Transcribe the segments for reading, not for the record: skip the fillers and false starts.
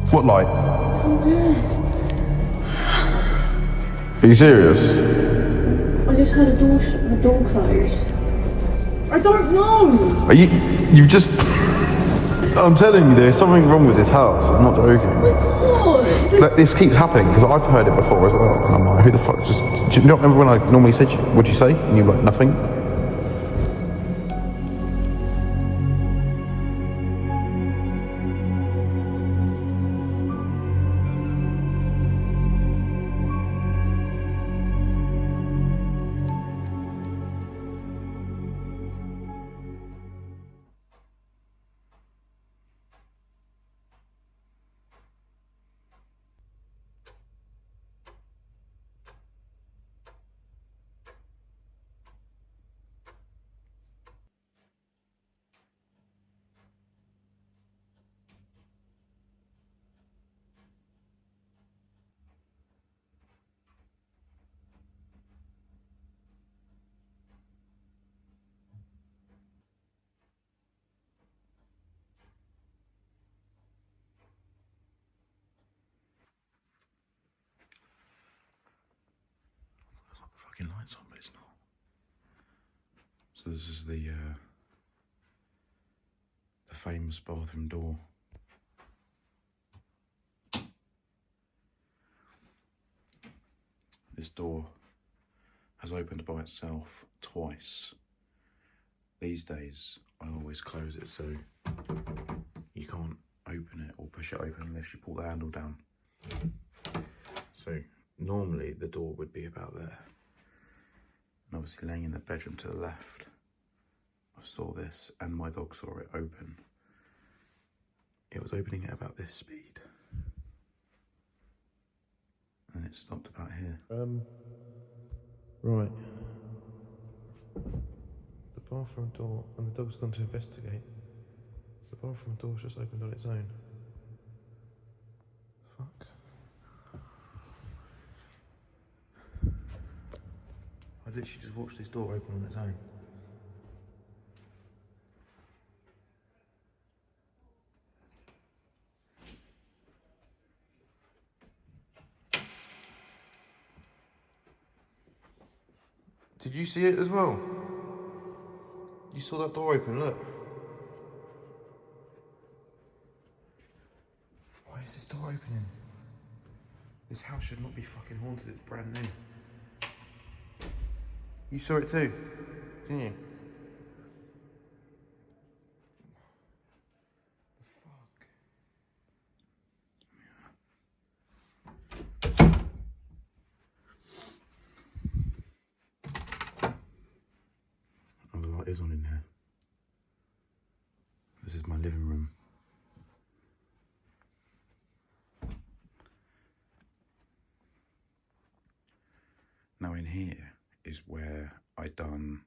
What light? Are you serious? I just heard a door close. I don't know. Are you've just... I'm telling you, there's something wrong with this house. I'm not joking. God. This keeps happening because I've heard it before as well. And I'm like, who the fuck? Do you not remember when I normally said, what'd you say? And you were like, nothing. Fucking lights on, but it's not. So this is the famous bathroom door. This door has opened by itself twice. These days, I always close it so you can't open it or push it open unless you pull the handle down. So normally the door would be about there. And obviously laying in the bedroom to the left, I saw this and my dog saw it open. It was opening at about this speed. And it stopped about here. Right. The bathroom door, and the dog's gone to investigate. The bathroom door's just opened on its own. Fuck. I literally just watched this door open on its own. Did you see it as well? You saw that door open, look. Why is this door opening? This house should not be fucking haunted, it's brand new. You saw it too, didn't you? Oh, the light is on in here. This is my living room. Now in here is where I done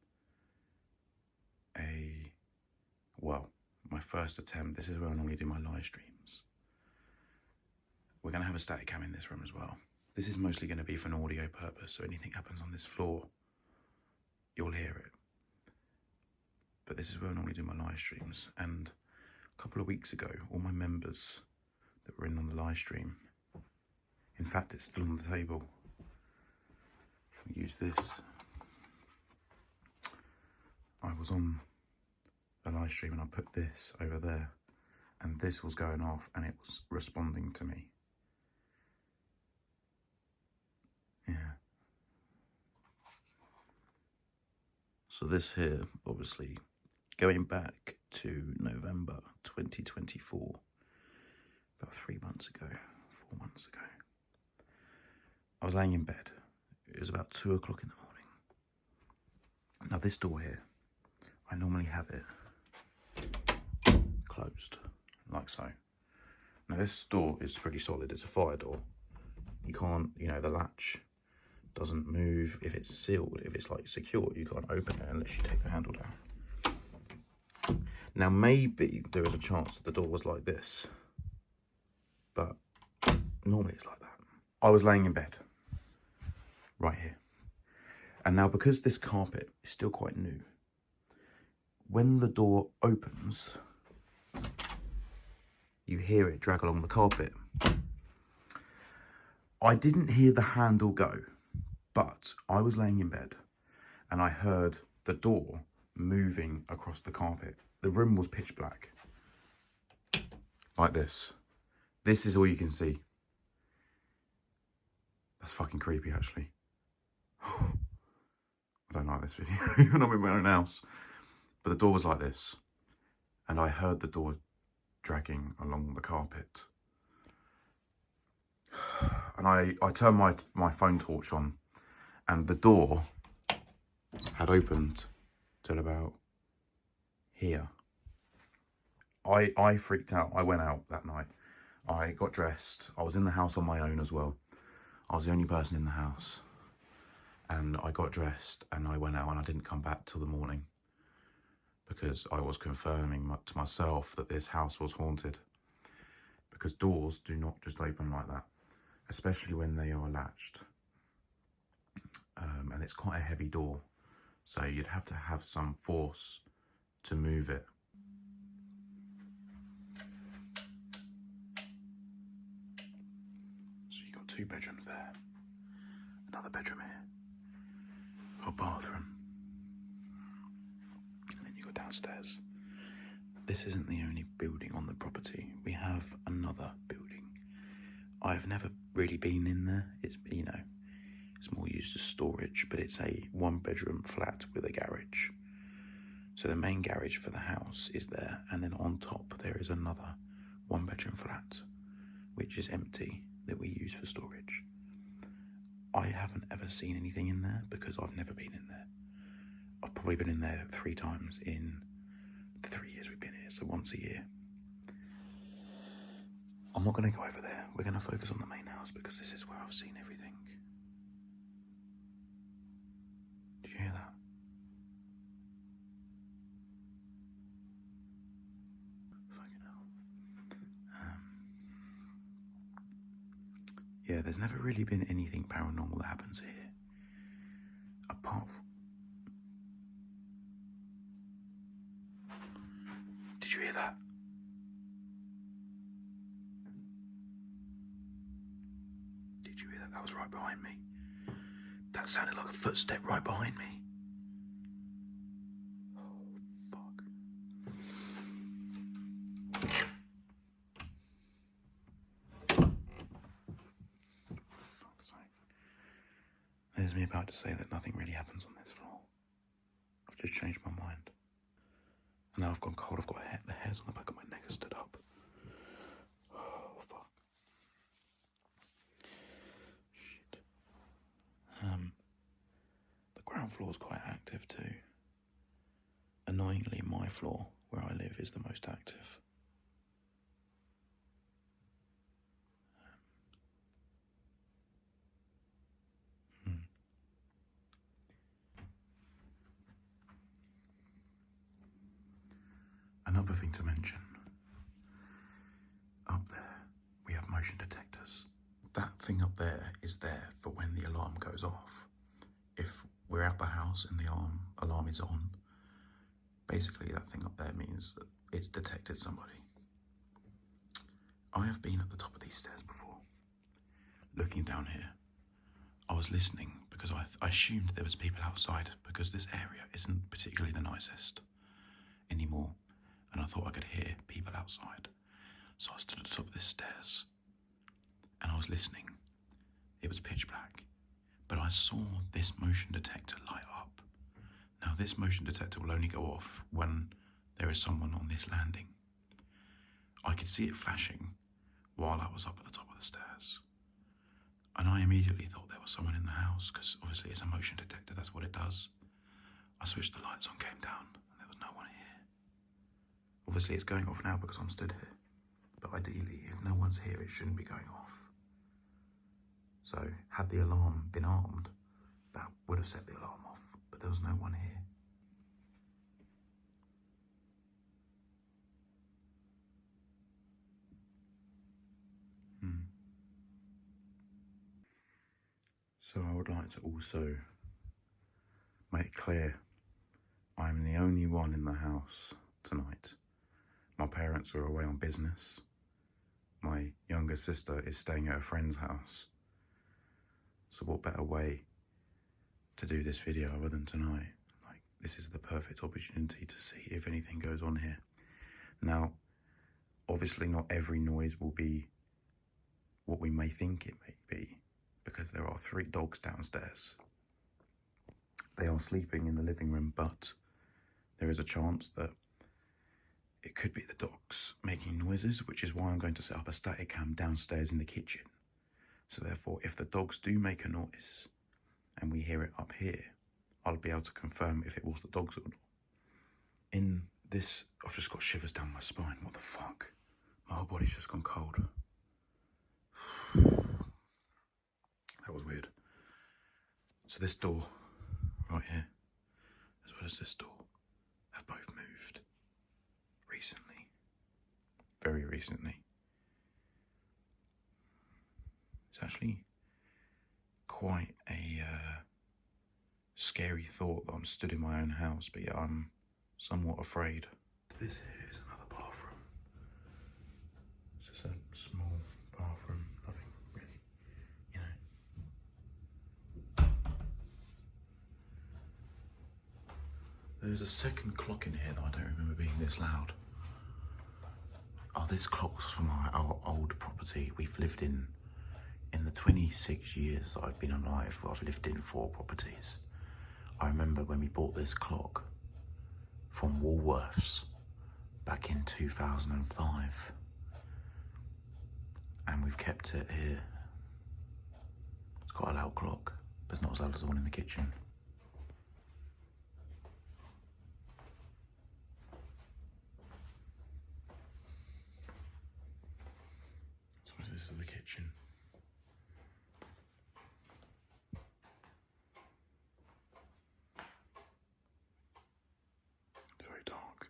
my first attempt. This is where I normally do my live streams. We're gonna have a static cam in this room as well. This is mostly gonna be for an audio purpose, so anything happens on this floor, you'll hear it. But this is where I normally do my live streams. And a couple of weeks ago, all my members that were in on the live stream, in fact, it's still on the table. We use this. I was on a live stream and I put this over there and this was going off and it was responding to me. Yeah. So this here, obviously, going back to November 2024, about 3 months ago, 4 months ago, I was laying in bed. It was about 2 o'clock in the morning. Now this door here, I normally have it closed, like so. Now this door is pretty solid, it's a fire door. You can't, the latch doesn't move. If it's sealed, if it's like secure, you can't open it unless you take the handle down. Now maybe there is a chance that the door was like this, but normally it's like that. I was laying in bed, right here. And now because this carpet is still quite new, when the door opens, you hear it drag along the carpet. I didn't hear the handle go, but I was laying in bed and I heard the door moving across the carpet. The room was pitch black. Like this. This is all you can see. That's fucking creepy, actually. I don't like this video. I'm in my own house. But the door was like this. And I heard the door dragging along the carpet. And I turned my phone torch on. And the door had opened till about here. I freaked out. I went out that night. I got dressed. I was in the house on my own as well. I was the only person in the house. And I got dressed and I went out and I didn't come back till the morning. Because I was confirming to myself that this house was haunted. Because doors do not just open like that. Especially when they are latched. And it's quite a heavy door. So you'd have to have some force to move it. So you've got 2 bedrooms there. Another bedroom here. A bathroom. And then you go downstairs. This isn't the only building on the property. We have another building. I've never really been in there. It's, you know, it's more used as storage, but it's a 1-bedroom flat with a garage. So the main garage for the house is there, and then on top there is another 1-bedroom flat, which is empty, that we use for storage. I haven't ever seen anything in there because I've never been in there. I've probably been in there 3 times in the 3 years we've been here, so once a year. I'm not going to go over there. We're going to focus on the main house because this is where I've seen everything. Did you hear that? Fucking hell. Yeah, there's never really been anything paranormal that happens here. Apart from... Did you hear that? Did you hear that? That was right behind me. That sounded like a footstep right behind me. Oh, fuck. Fuck's sake. There's me about to say that nothing really happens on this floor. I've just changed my mind. And now I've gone cold. I've got the hairs on the back of my neck have stood up. Oh, fuck. Shit. The ground floor is quite active too. Annoyingly, my floor, where I live, is the most active. Another thing to mention, up there we have motion detectors. That thing up there is there for when the alarm goes off. If we're out the house and the alarm is on, basically that thing up there means that it's detected somebody. I have been at the top of these stairs before, looking down here. I was listening because I assumed there was people outside because this area isn't particularly the nicest anymore. And I thought I could hear people outside. So I stood at the top of the stairs and I was listening. It was pitch black, but I saw this motion detector light up. Now this motion detector will only go off when there is someone on this landing. I could see it flashing while I was up at the top of the stairs. And I immediately thought there was someone in the house because obviously it's a motion detector, that's what it does. I switched the lights on, came down, and there was no one here. Obviously it's going off now because I'm stood here, but ideally if no one's here it shouldn't be going off. So had the alarm been armed, that would have set the alarm off, but there was no one here. So I would like to also make clear I'm the only one in the house tonight. My parents are away on business my younger sister is staying at a friend's house. So what better way to do this video other than tonight? Like, this is the perfect opportunity to see if anything goes on here. Now, obviously not every noise will be what we may think it may be, because there are 3 dogs downstairs. They are sleeping in the living room, but there is a chance that it could be the dogs making noises, which is why I'm going to set up a static cam downstairs in the kitchen. So therefore, if the dogs do make a noise and we hear it up here, I'll be able to confirm if it was the dogs or not. In this, I've just got shivers down my spine. What the fuck? My whole body's just gone cold. That was weird. So this door right here, as well as this door, have both moved recently. Very recently. It's actually quite a scary thought that I'm stood in my own house, but yet I'm somewhat afraid. This here is another bathroom. It's just a small bathroom, nothing really, you know. There's a second clock in here that I don't remember being this loud. Oh, this clock's from our old property. We've lived in the 26 years that I've been alive, I've lived in 4 properties. I remember when we bought this clock from Woolworths back in 2005. And we've kept it here. It's quite a loud clock, but it's not as loud as the one in the kitchen. So this is the kitchen. It's very dark.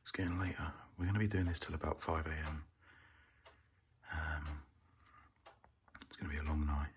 It's getting later. We're going to be doing this till about 5 AM. It's going to be a long night.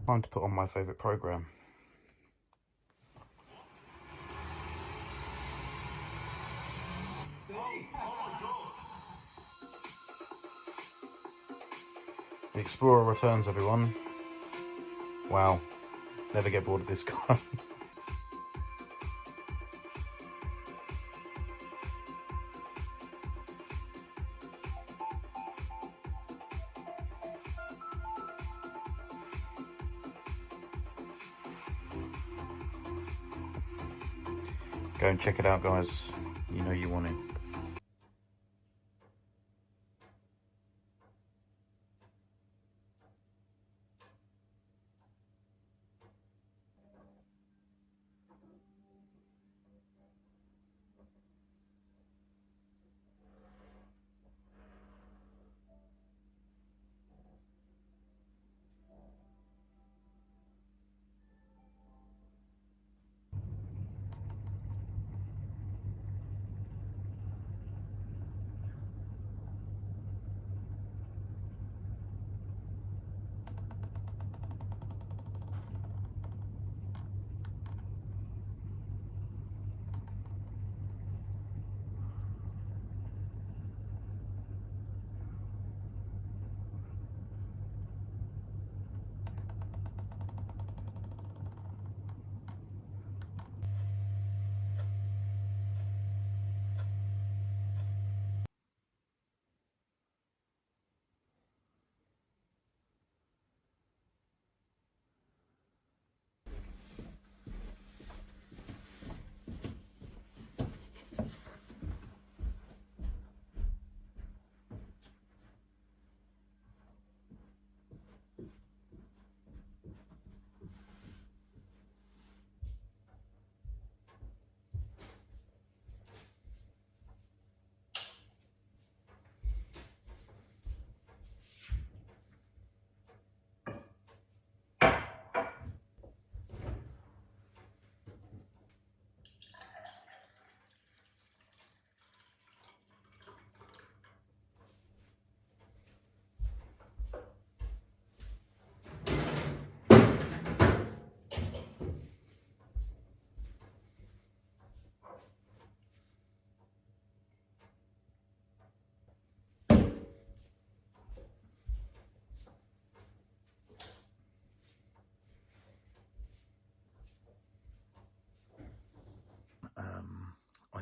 Time to put on my favourite programme. The Explorer returns, everyone. Wow, never get bored of this guy. Go and check it out, guys. You know you want it.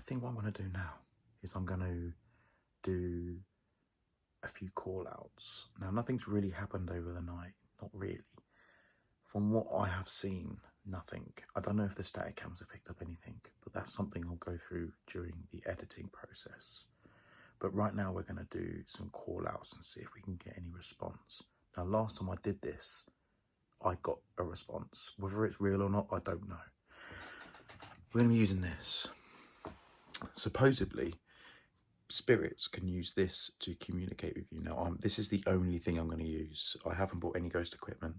think what I'm going to do now is I'm going to do a few call outs. Now, nothing's really happened over the night. Not really. From what I have seen, nothing. I don't know if the static cams have picked up anything, but that's something I'll go through during the editing process. But right now we're going to do some call outs and see if we can get any response. Now, last time I did this, I got a response. Whether it's real or not, I don't know. We're going to be using this. Supposedly, spirits can use this to communicate with you. Now, this is the only thing I'm going to use. I haven't bought any ghost equipment.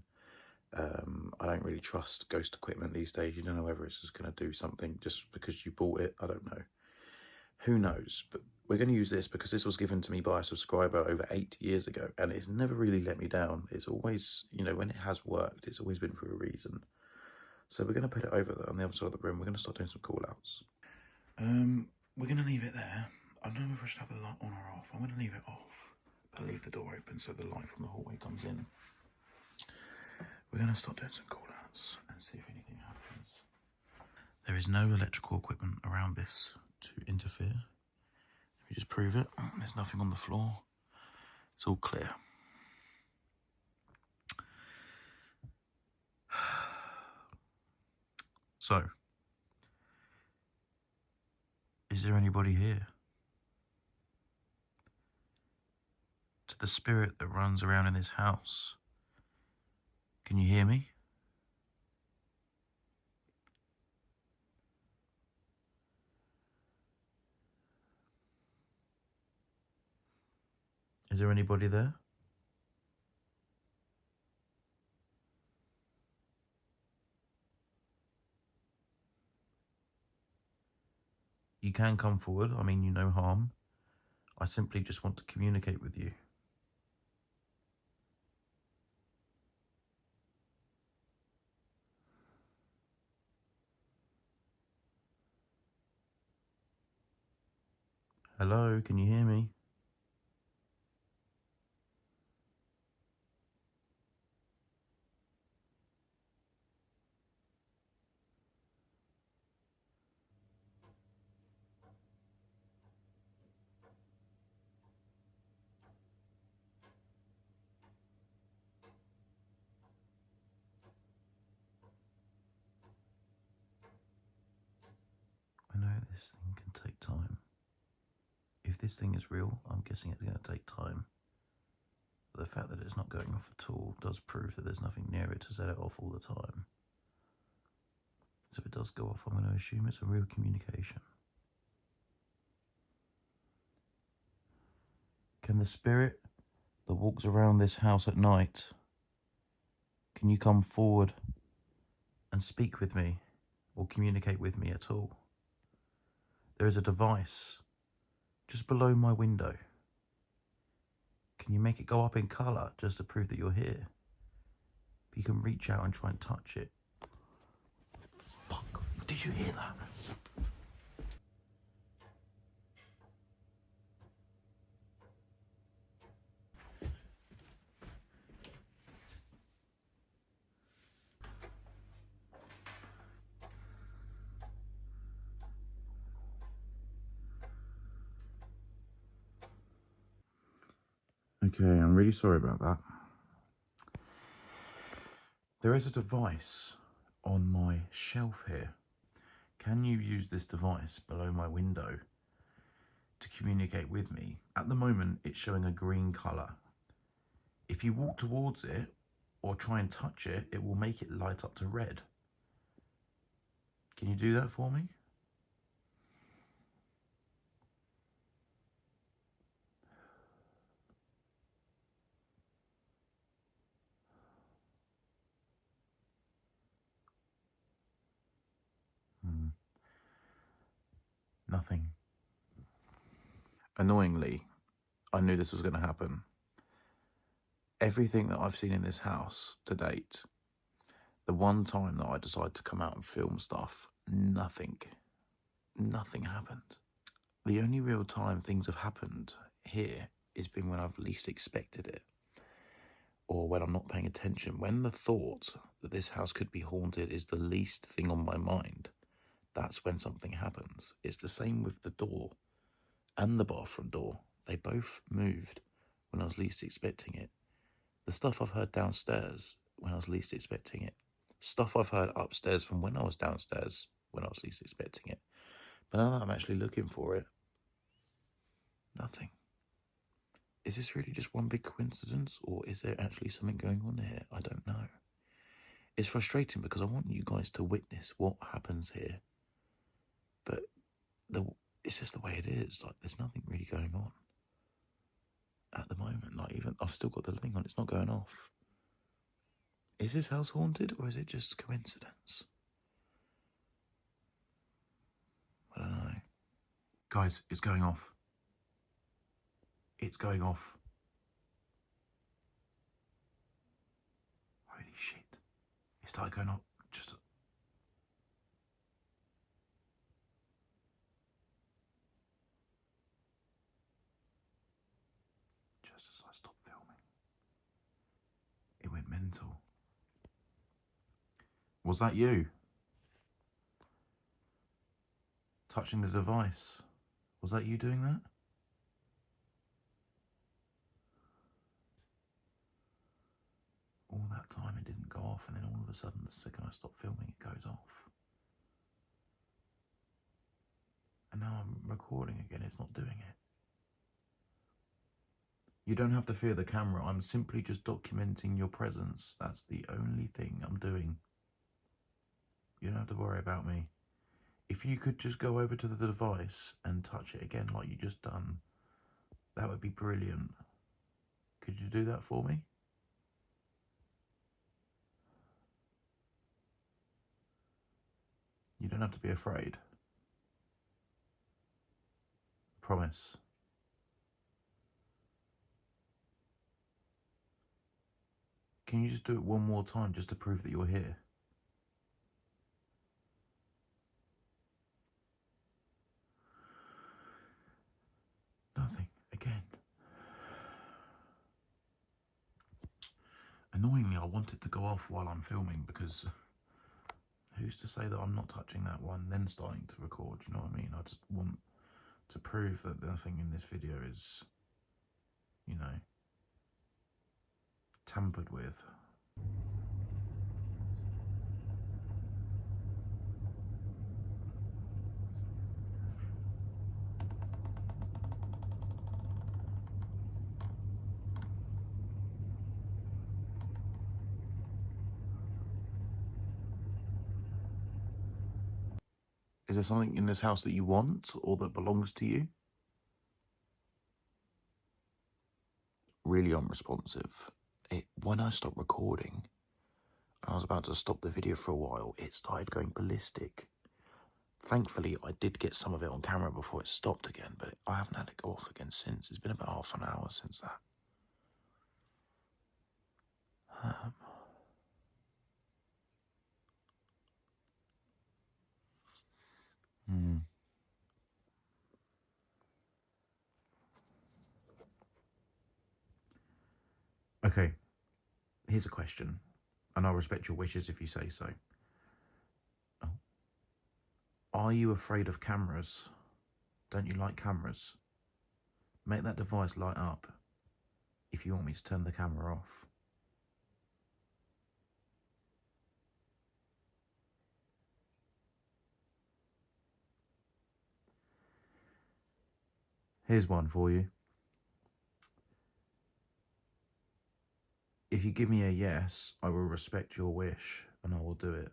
I don't really trust ghost equipment these days. You don't know whether it's just going to do something just because you bought it. I don't know. Who knows? But we're going to use this because this was given to me by a subscriber over 8 years ago, and it's never really let me down. It's always, you know, when it has worked, it's always been for a reason. So we're going to put it over there on the other side of the room. We're going to start doing some call outs. We're going to leave it there. I don't know if I should have the light on or off. I'm going to leave it off, but leave the door open so the light from the hallway comes in. We're going to start doing some call outs and see if anything happens. There is no electrical equipment around this to interfere. Let me just prove it. There's nothing on the floor. It's all clear. So, is there anybody here? To the spirit that runs around in this house, can you hear me? Is there anybody there? You can come forward. I mean you no harm. I simply just want to communicate with you. Hello, can you hear me? I know this thing can take time. If this thing is real, I'm guessing it's going to take time. But the fact that it's not going off at all does prove that there's nothing near it to set it off all the time. So if it does go off, I'm going to assume it's a real communication. Can the spirit that walks around this house at night, can you come forward and speak with me or communicate with me at all? There is a device just below my window. Can you make it go up in colour just to prove that you're here? If you can reach out and try and touch it. Fuck, did you hear that? Okay, I'm really sorry about that. There is a device on my shelf here. Can you use this device below my window to communicate with me? At the moment, it's showing a green colour. If you walk towards it or try and touch it, it will make it light up to red. Can you do that for me? Nothing. Annoyingly, I knew this was going to happen. Everything that I've seen in this house to date, the one time that I decided to come out and film stuff, nothing happened. The only real time things have happened here has been when I've least expected it, or when I'm not paying attention. When the thought that this house could be haunted is the least thing on my mind, that's when something happens. It's the same with the door and the bathroom door. They both moved when I was least expecting it. The stuff I've heard downstairs when I was least expecting it. Stuff I've heard upstairs from when I was downstairs when I was least expecting it. But now that I'm actually looking for it, nothing. Is this really just one big coincidence, or is there actually something going on here? I don't know. It's frustrating because I want you guys to witness what happens here. But it's just the way it is. Like, there's nothing really going on at the moment. Like, even I've still got the thing on, it's not going off. Is this house haunted, or is it just coincidence? I don't know. Guys, it's going off. It's going off. Holy shit. It started going off just as I stopped filming. It went mental. Was that you? Touching the device? Was that you doing that? All that time it didn't go off, and then all of a sudden the second I stop filming it goes off. And now I'm recording again, it's not doing it. You don't have to fear the camera, I'm simply just documenting your presence. That's the only thing I'm doing. You don't have to worry about me. If you could just go over to the device and touch it again like you just done, that would be brilliant. Could you do that for me? You don't have to be afraid. Promise. Can you just do it one more time just to prove that you're here? Nothing. Again. Annoyingly, I want it to go off while I'm filming, because who's to say that I'm not touching that one then starting to record, you know what I mean? I just want to prove that nothing in this video is, you know, tampered with. Is there something in this house that you want or that belongs to you? Really unresponsive. When I stopped recording, and I was about to stop the video for a while, it started going ballistic. Thankfully, I did get some of it on camera before it stopped again, but I haven't had it go off again since. It's been about half an hour since that. Okay, here's a question, and I'll respect your wishes if you say so. Oh. Are you afraid of cameras? Don't you like cameras? Make that device light up if you want me to turn the camera off. Here's one for you. If you give me a yes, I will respect your wish and I will do it.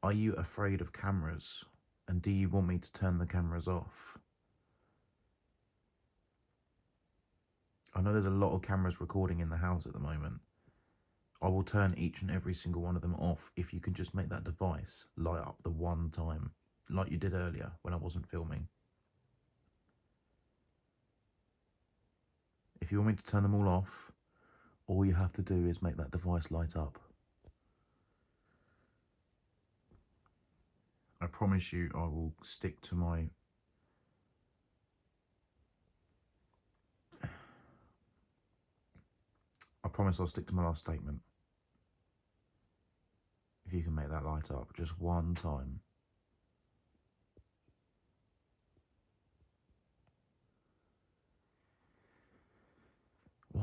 Are you afraid of cameras? And do you want me to turn the cameras off? I know there's a lot of cameras recording in the house at the moment. I will turn each and every single one of them off if you can just make that device light up the one time, like you did earlier when I wasn't filming. If you want me to turn them all off, all you have to do is make that device light up. I promise you I will stick to my... I promise I'll stick to my last statement. If you can make that light up just one time.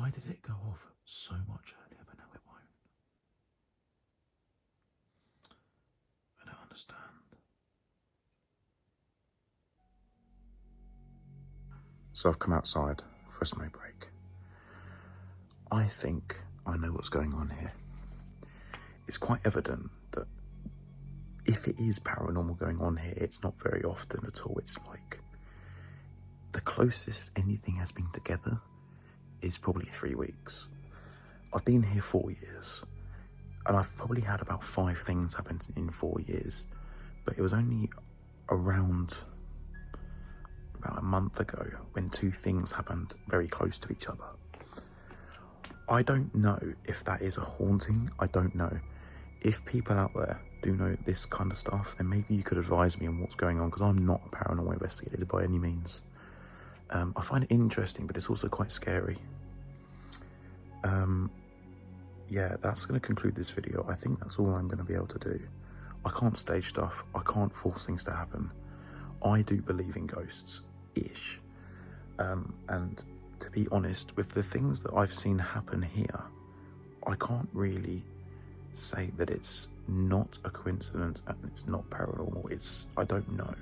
Why did it go off so much earlier, but now it won't? I don't understand. So I've come outside for a smoke break. I think I know what's going on here. It's quite evident that if it is paranormal going on here, it's not very often at all. It's like the closest anything has been together is probably 3 weeks. I've been here 4 years, and I've probably had about 5 things happen in 4 years, but it was only around about a month ago when 2 things happened very close to each other. I don't know if that is a haunting. I don't know. If people out there do know this kind of stuff, then maybe you could advise me on what's going on, because I'm not a paranormal investigator by any means. I find it interesting, but it's also quite scary. Yeah, that's going to conclude this video. I think that's all I'm going to be able to do. I can't stage stuff. I can't force things to happen. I do believe in ghosts-ish. And to be honest, with the things that I've seen happen here, I can't really say that it's not a coincidence and it's not paranormal. I don't know.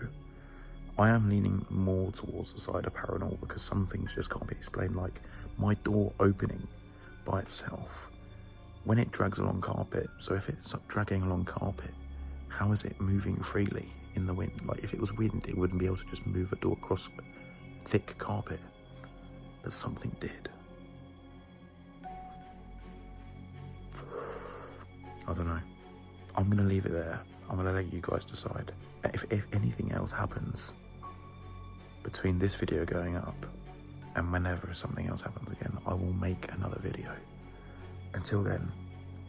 I am leaning more towards the side of paranormal, because some things just can't be explained, like my door opening by itself when it drags along carpet. So if it's dragging along carpet, how is it moving freely in the wind? Like if it was wind, it wouldn't be able to just move a door across thick carpet, but something did. I don't know. I'm going to leave it there. I'm going to let you guys decide. If anything else happens between this video going up and whenever something else happens again, I will make another video. Until then,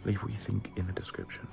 leave what you think in the description.